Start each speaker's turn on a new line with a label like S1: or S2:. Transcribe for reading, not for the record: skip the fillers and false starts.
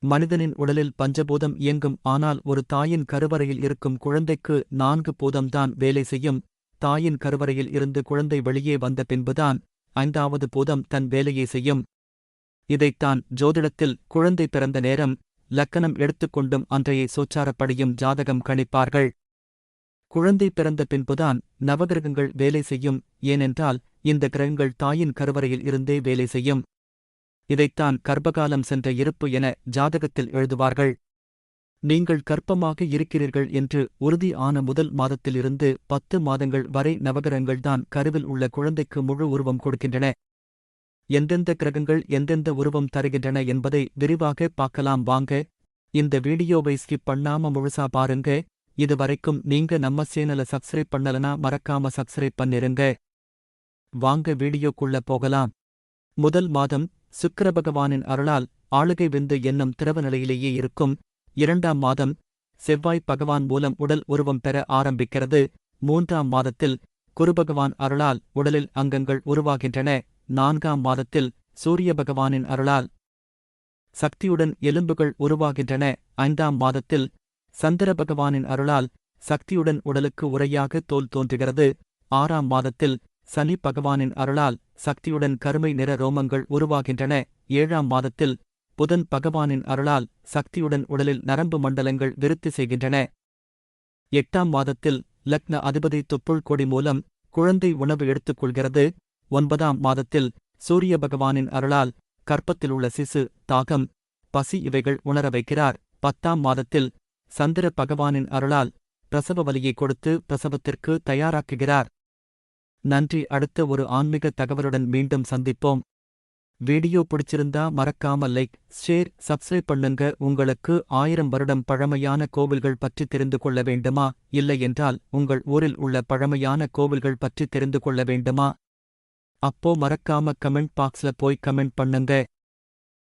S1: மனிதனின் உடலில் பஞ்சபூதம் இயங்கும். ஆனால் ஒரு தாயின் கருவறையில் இருக்கும் குழந்தைக்கு 4 பூதம்தான் வேலை செய்யும். தாயின் கருவறையில் இருந்து குழந்தை வெளியே வந்த பின்புதான் 5வது பூதம் தன் வேலையை செய்யும். இதைத்தான் ஜோதிடத்தில் குழந்தை பிறந்த நேரம், லக்கணம் எடுத்துக்கொண்டும் அன்றைய சோச்சாரப்படியும் ஜாதகம் கணிப்பார்கள். குழந்தை பிறந்த பின்புதான் நவகிரகங்கள் வேலை செய்யும். ஏனென்றால் இந்த கிரகங்கள் தாயின் கருவறையில் இருந்தே வேலை செய்யும். இதைத்தான் கர்ப்பகாலம் சென்ற இருப்பு என ஜாதகத்தில் எழுதுவார்கள். நீங்கள் கர்ப்பமாக இருக்கிறீர்கள் என்று உறுதி ஆன முதல் மாதத்திலிருந்து 10 மாதங்கள் வரை நவகிரகங்கள்தான் கருவில் உள்ள குழந்தைக்கு முழு உருவம் கொடுக்கின்றன. எந்தெந்த கிரகங்கள் எந்தெந்த உருவம் தருகின்றன என்பதை விரிவாக பார்க்கலாம் வாங்க. இந்த வீடியோவை ஸ்கிப் பண்ணாம முழுசா பாருங்க. இதுவரைக்கும் நீங்க நம்ம சேனலை சப்ஸ்கிரைப் பண்ணலனா மறக்காம சப்ஸ்கிரைப் பண்ணிருங்க. வாங்க வீடியோக்குள்ள போகலாம். முதல் மாதம் சுக்கிர பகவானின் அருளால் ஆளுகை விந்து என்னும் திரவ நிலையிலேயே இருக்கும். 2ஆம் மாதம் செவ்வாய் பகவான் மூலம் உடல் உருவம் பெற ஆரம்பிக்கிறது. 3ஆம் மாதத்தில் குருபகவான் அருளால் உடலில் அங்கங்கள் உருவாகின்றன. 4ஆம் மாதத்தில் சூரிய பகவானின் அருளால் சக்தியுடன் எலும்புகள் உருவாகின்றன. 5ஆம் மாதத்தில் சந்திர பகவானின் அருளால் சக்தியுடன் உடலுக்கு உரையாக தோல் தோன்றுகிறது. 6ஆம் மாதத்தில் சனி பகவானின் அருளால் சக்தியுடன் கருமை நிற ரோமங்கள் உருவாகின்றன. 7ஆம் மாதத்தில் புதன் பகவானின் அருளால் சக்தியுடன் உடலில் நரம்பு மண்டலங்கள் விருத்தி செய்கின்றன. 8ஆம் மாதத்தில் லக்ன அதிபதி தொப்புள் கொடி மூலம் குழந்தை உணவு எடுத்துக்கொள்கிறது. 9ஆம் மாதத்தில் சூரிய பகவானின் அருளால் கர்ப்பத்திலுள்ள சிசு தாகம், பசி இவைகள் உணர வைக்கிறார். 10ஆம் மாதத்தில் சந்திர பகவானின் அருளால் பிரசவ வலியை கொடுத்து பிரசவத்திற்கு தயாராக்குகிறார். நன்றி. அடுத்த ஒரு ஆன்மீக தகவலுடன் மீண்டும் சந்திப்போம். வீடியோ பிடிச்சிருந்தா மறக்காம லைக், ஷேர், சப்ஸ்கிரைப் பண்ணுங்க. உங்களுக்கு 1000 வருடம் பழமையான கோவில்கள் பற்றி தெரிந்து கொள்ள வேண்டுமா? இல்லை என்றால் உங்கள் ஊரில் உள்ள பழமையான கோவில்கள் பற்றி தெரிந்து கொள்ள வேண்டுமா? அப்போ மறக்காம கமெண்ட் பாக்ஸ்ல போய் கமெண்ட் பண்ணுங்க.